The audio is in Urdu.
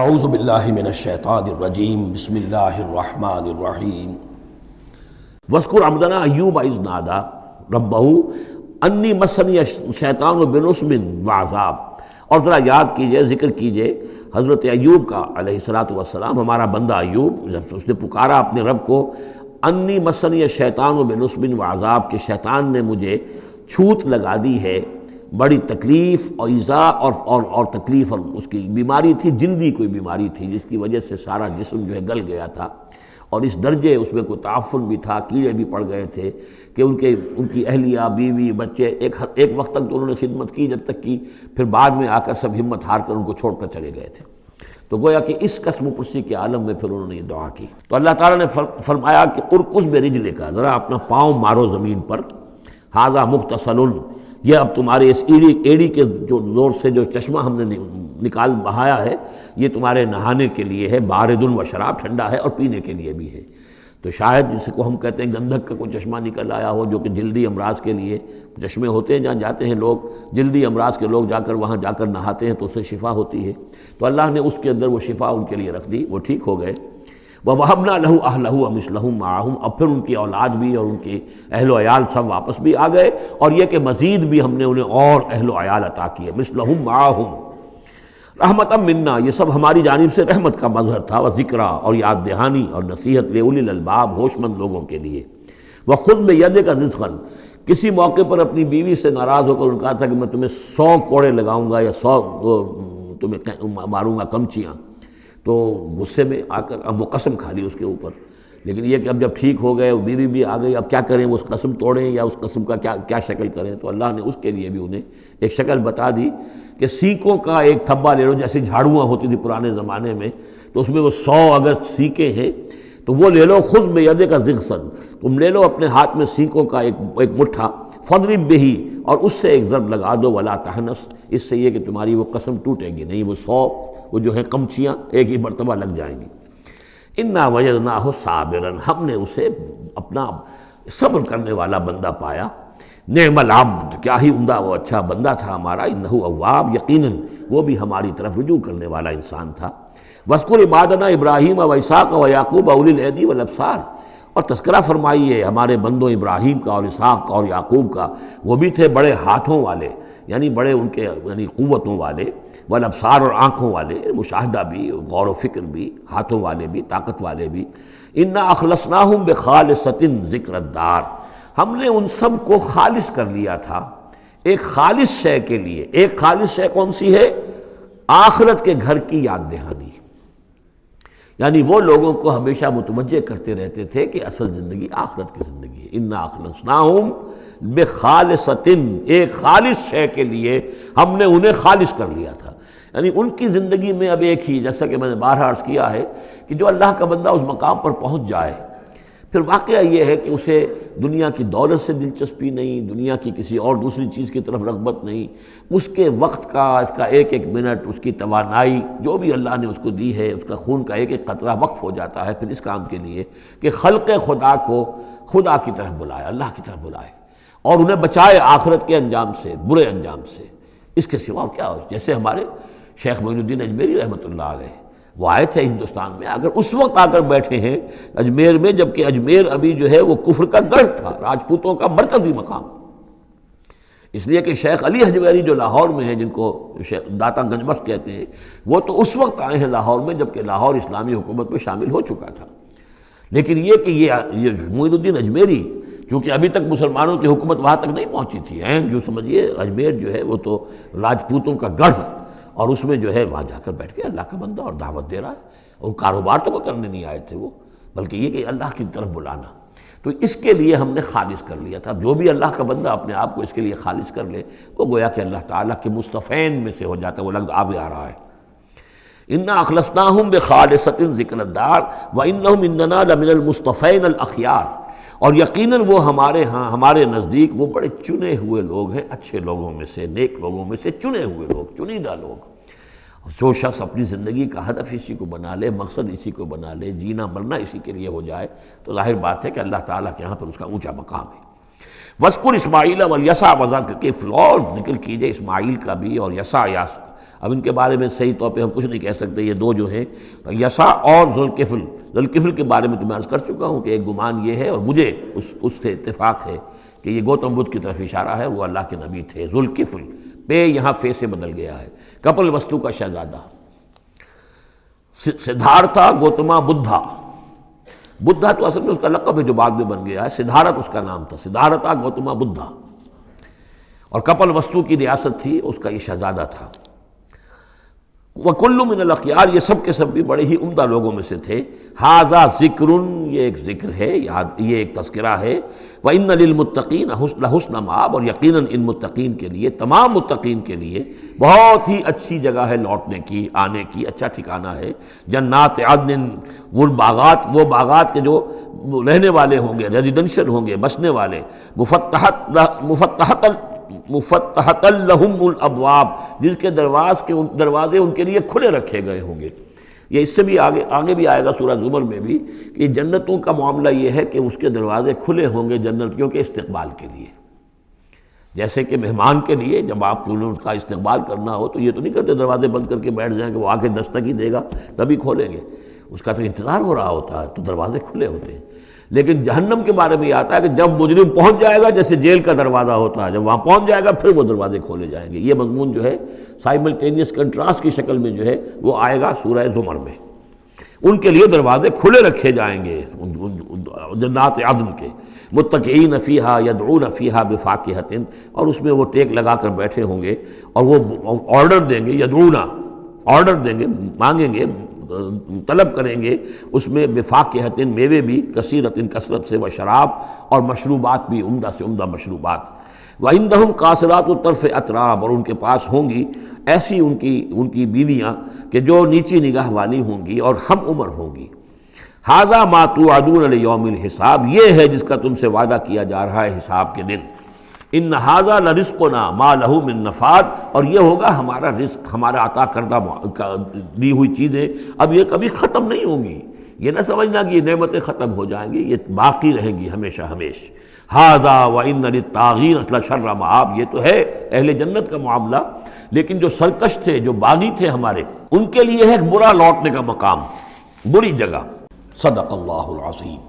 اعوذ باللہ من الشیطان الرجیم بسم اللہ الرحمن الرحیم واذکر عبدنا ایوب اذ نادی ربہ انی مسنی الشیطان بنصب وعذاب۔ اور ذرا یاد کیجئے، ذکر کیجئے حضرت ایوب کا علیہ الصلوۃ والسلام، ہمارا بندہ ایوب، جب اس نے پکارا اپنے رب کو، انی مسنی الشیطان بنصب وعذاب، کہ شیطان نے مجھے چھوت لگا دی ہے، بڑی تکلیف اور ایذا اور تکلیف، اور اس کی بیماری تھی، جلدی کوئی بیماری تھی جس کی وجہ سے سارا جسم جو ہے گل گیا تھا، اور اس درجے اس میں کوئی تعفن بھی تھا، کیڑے بھی پڑ گئے تھے کہ ان کی اہلیہ، بیوی، بچے ایک وقت تک تو انہوں نے خدمت کی، جب تک کی، پھر بعد میں آ کر سب ہمت ہار کر ان کو چھوڑ کر چلے گئے تھے۔ تو گویا کہ اس قسم و پرسی کے عالم میں پھر انہوں نے یہ دعا کی، تو اللہ تعالیٰ نے فرمایا کہ ارکض برجلک، ذرا اپنا پاؤں مارو زمین پر، ھذا مغتسل، یہ اب تمہارے اس ایڑی کے جو زور سے جو چشمہ ہم نے نکال بہایا ہے، یہ تمہارے نہانے کے لیے ہے، بارد و شراب، ٹھنڈا ہے، اور پینے کے لیے بھی ہے۔ تو شاید جس کو ہم کہتے ہیں گندھک کا کوئی چشمہ نکل آیا ہو، جو کہ جلدی امراض کے لیے چشمے ہوتے ہیں، جہاں جاتے ہیں لوگ جلدی امراض کے لوگ وہاں جا کر نہاتے ہیں تو اس سے شفا ہوتی ہے، تو اللہ نے اس کے اندر وہ شفا ان کے لیے رکھ دی، وہ ٹھیک ہو گئے۔ وَوَهَبْنَا لَهُ أَهْلَهُ وَمِثْلَهُمْ مَعَهُمْ، اب پھر ان کی اولاد بھی اور ان کے اہل و عیال سب واپس بھی آ گئے، اور یہ کہ مزید بھی ہم نے انہیں اور اہل و عیال عطا کیے، مِثْلَهُمْ مَعَهُمْ رحمتاً منا، یہ سب ہماری جانب سے رحمت کا مظہر تھا، وذکریٰ، اور یاد دہانی اور نصیحت، لِأُولِي الْأَلْبَاب، ہوش مند لوگوں کے لیے۔ وَخُذْ بِيَدِكَ رِزْقًا، کسی موقع پر اپنی بیوی سے ناراض ہو کر ان کہا تھا کہ میں تمہیں 100 کوڑے لگاؤں گا یا 100 تمہیں ماروں گا کمچیاں، تو غصے میں آ کر اب وہ قسم کھا لی اس کے اوپر، لیکن یہ کہ اب جب ٹھیک ہو گئے، بیوی بھی آ گئی، اب کیا کریں، وہ اس قسم توڑیں یا اس قسم کا کیا شکل کریں، تو اللہ نے اس کے لیے بھی انہیں ایک شکل بتا دی کہ سینکوں کا ایک تھبا لے لو، جیسے جھاڑواں ہوتی تھی پرانے زمانے میں، تو اس میں وہ 100 اگر سینکیں ہیں تو وہ لے لو، خذ بیدک ضغثا، تم لے لو اپنے ہاتھ میں سینکوں کا ایک مٹھا، فاضرب بہ، اور اس سے ایک ضرب لگا دو، ولا تحنث، اس سے یہ کہ تمہاری وہ قسم ٹوٹے گی نہیں، وہ 100 وہ جو ہے کمچیاں ایک ہی مرتبہ لگ جائیں گی۔ انا وجدناہ صابرا، ہم نے اسے اپنا صبر کرنے والا بندہ پایا، نعم العبد، کیا ہی عمدہ وہ اچھا بندہ تھا ہمارا، انہ اواب، یقیناً وہ بھی ہماری طرف رجوع کرنے والا انسان تھا۔ واذکر عبادنا ابراہیم واسحاق ویعقوب اولی الایدی والابصار، اور تذکرہ فرمائیے ہمارے بندوں ابراہیم کا اور اسحاق کا اور یعقوب کا، وہ بھی تھے بڑے ہاتھوں والے، یعنی بڑے ان کے قوتوں والے، والابصار، اور آنکھوں والے، مشاہدہ بھی، غور و فکر بھی، ہاتھوں والے بھی، طاقت والے بھی۔ انا اخلصناہم بخالصۃ ذکر الدار، ہم نے ان سب کو خالص کر لیا تھا ایک خالص شے کے لیے۔ ایک خالص شے کون سی ہے؟ آخرت کے گھر کی یاد دہانی، یعنی وہ لوگوں کو ہمیشہ متوجہ کرتے رہتے تھے کہ اصل زندگی آخرت کی زندگی ہے۔ انا اخلصناہم بخالصۃ، ایک خالص شے کے لیے ہم نے انہیں خالص کر لیا تھا، یعنی ان کی زندگی میں اب ایک ہی، جیسا کہ میں نے بارہا عرض کیا ہے کہ جو اللہ کا بندہ اس مقام پر پہنچ جائے، پھر واقعہ یہ ہے کہ اسے دنیا کی دولت سے دلچسپی نہیں، دنیا کی کسی اور دوسری چیز کی طرف رغبت نہیں، اس کے وقت کا، اس کا ایک ایک منٹ، اس کی توانائی جو بھی اللہ نے اس کو دی ہے، اس کا خون کا ایک ایک قطرہ وقف ہو جاتا ہے پھر اس کام کے لیے کہ خلق خدا کو خدا کی طرف بلائے، اللہ کی طرف بلائے، اور انہیں بچائے آخرت کے انجام سے، برے انجام سے۔ اس کے سوا کیا ہو، جیسے ہمارے شیخ معین الدین اجمیری رحمۃ اللہ علیہ، وہ آئے تھے ہندوستان میں، اگر اس وقت آ کر بیٹھے ہیں اجمیر میں، جبکہ اجمیر ابھی جو ہے وہ کفر کا گڑھ تھا، راجپوتوں کا مرکزی مقام، اس لیے کہ شیخ علی حجویری جو لاہور میں ہیں، جن کو داتا گنج بخش کہتے ہیں، وہ تو اس وقت آئے ہیں لاہور میں جبکہ لاہور اسلامی حکومت میں شامل ہو چکا تھا، لیکن یہ کہ یہ معین الدین اجمیری، چونکہ ابھی تک مسلمانوں کی حکومت وہاں تک نہیں پہنچی تھی، جو سمجھیے اجمیر جو ہے وہ تو راجپوتوں کا گڑھ، اور اس میں جو ہے وہاں جا کر بیٹھ کے اللہ کا بندہ اور دعوت دے رہا ہے، اور کاروبار تو کوئی کرنے نہیں آئے تھے وہ، بلکہ یہ کہ اللہ کی طرف بلانا، تو اس کے لیے ہم نے خالص کر لیا تھا۔ جو بھی اللہ کا بندہ اپنے آپ کو اس کے لیے خالص کر لے، وہ گویا کہ اللہ تعالیٰ کے مصطفین میں سے ہو جاتا ہے، وہ لفظ آگے آ رہا ہے، انا اخلصناہم بخالصۃ ذکر الدار وانہم عندنا لمن المصطفین الاخیار، اور یقیناً وہ ہمارے ہاں، ہمارے نزدیک وہ بڑے چنے ہوئے لوگ ہیں، اچھے لوگوں میں سے، نیک لوگوں میں سے چنے ہوئے لوگ، چنیدہ لوگ۔ جو شخص اپنی زندگی کا ہدف اسی کو بنا لے، مقصد اسی کو بنا لے، جینا مرنا اسی کے لیے ہو جائے، تو ظاہر بات ہے کہ اللہ تعالیٰ کے یہاں پر اس کا اونچا مقام ہے۔ وَاذْكُرْ اسماعیل والیسع، وذکر کے اور ذکر کیجئے اسماعیل کا بھی اور یسع اب ان کے بارے میں صحیح طور پہ ہم کچھ نہیں کہہ سکتے، یہ دو جو ہیں یسع اور ذوالکفل، ذوالکفل کے بارے میں تو میں عرض کر چکا ہوں کہ ایک گمان یہ ہے، اور مجھے اس سے اتفاق ہے کہ یہ گوتم بدھ کی طرف اشارہ ہے، وہ اللہ کے نبی تھے۔ ذوالکفل پے یہاں فے سے بدل گیا ہے، کپل وستو کا شہزادہ، سدھارتھا گوتما بدھا، بدھا تو اصل میں اس کا لقب ہے جو بعد میں بن گیا ہے، سدھارتھ اس کا نام تھا، سدھارتھا گوتما بدھا، اور کپل وستو کی ریاست تھی، اس کا یہ شہزادہ تھا۔ وَكُلُّ مِنَ الْأَخْيَارِ، یہ سب کے سب بھی بڑے ہی عمدہ لوگوں میں سے تھے۔ هَذَا ذِكْرٌ، یہ ایک ذکر ہے، یہ ایک تذکرہ ہے۔ وَإِنَّ لِلْمُتَّقِينَ حُسْنَ مآب، اور یقیناً ان متقین کے لیے، تمام متقین کے لیے بہت ہی اچھی جگہ ہے لوٹنے کی، آنے کی، اچھا ٹھکانہ ہے۔ جنات عدن، وہ باغات کے جو رہنے والے ہوں گے، ریزیڈنشل ہوں گے، بسنے والے، مفتحۃ لہم الابواب، جن کے دروازے ان کے لیے کھلے رکھے گئے ہوں گے۔ یہ اس سے بھی آگے بھی آئے گا سورہ زمر میں بھی کہ جنتوں کا معاملہ یہ ہے کہ اس کے دروازے کھلے ہوں گے جنتیوں کے استقبال کے لیے، جیسے کہ مہمان کے لیے جب آپ کو اس کا استقبال کرنا ہو تو یہ تو نہیں کرتے دروازے بند کر کے بیٹھ جائیں کہ وہ آ کے دستک ہی دے گا تبھی کھولیں گے، اس کا تو انتظار ہو رہا ہوتا ہے، تو دروازے کھلے ہوتے ہیں۔ لیکن جہنم کے بارے میں یہ آتا ہے کہ جب مجرم پہنچ جائے گا، جیسے جیل کا دروازہ ہوتا ہے، جب وہاں پہنچ جائے گا پھر وہ دروازے کھولے جائیں گے۔ یہ مضمون جو ہے سائملٹینیس کنٹراسٹ کی شکل میں جو ہے وہ آئے گا سورہ زمر میں۔ ان کے لیے دروازے کھلے رکھے جائیں گے جنات عدن کے، متکئین فیہا یدعون فیہا بفاکہۃ، اور اس میں وہ ٹیک لگا کر بیٹھے ہوں گے اور وہ آرڈر دیں گے، یدعون آرڈر دیں گے، مانگیں گے، طلب کریں گے اس میں بفاکہۃ، میوے بھی، کثیرۃ کثرت سے، و شراب، اور مشروبات بھی، عمدہ سے عمدہ مشروبات۔ وعندہم قاصرات الطرف اتراب، اور ان کے پاس ہوں گی ایسی ان کی بیویاں کہ جو نیچی نگاہ والی ہوں گی اور ہم عمر ہوں گی۔ ھذا ما توعدون لیوم الحساب، یہ ہے جس کا تم سے وعدہ کیا جا رہا ہے حساب کے دن۔ ان ھذا لرزقنا ما لہ من نفاد، اور یہ ہوگا ہمارا رزق، ہمارا عطا کردہ دی ہوئی چیزیں اب یہ کبھی ختم نہیں ہوں گی۔ یہ نہ سمجھنا کہ یہ نعمتیں ختم ہو جائیں گی، یہ باقی رہیں گی ہمیشہ ہمیش۔ ھذا وان للطاغین لشر مآب، یہ تو ہے اہل جنت کا معاملہ، لیکن جو سرکش تھے، جو باغی تھے ہمارے، ان کے لیے ہے برا لوٹنے کا مقام، بری جگہ۔ صدق اللہ العظیم۔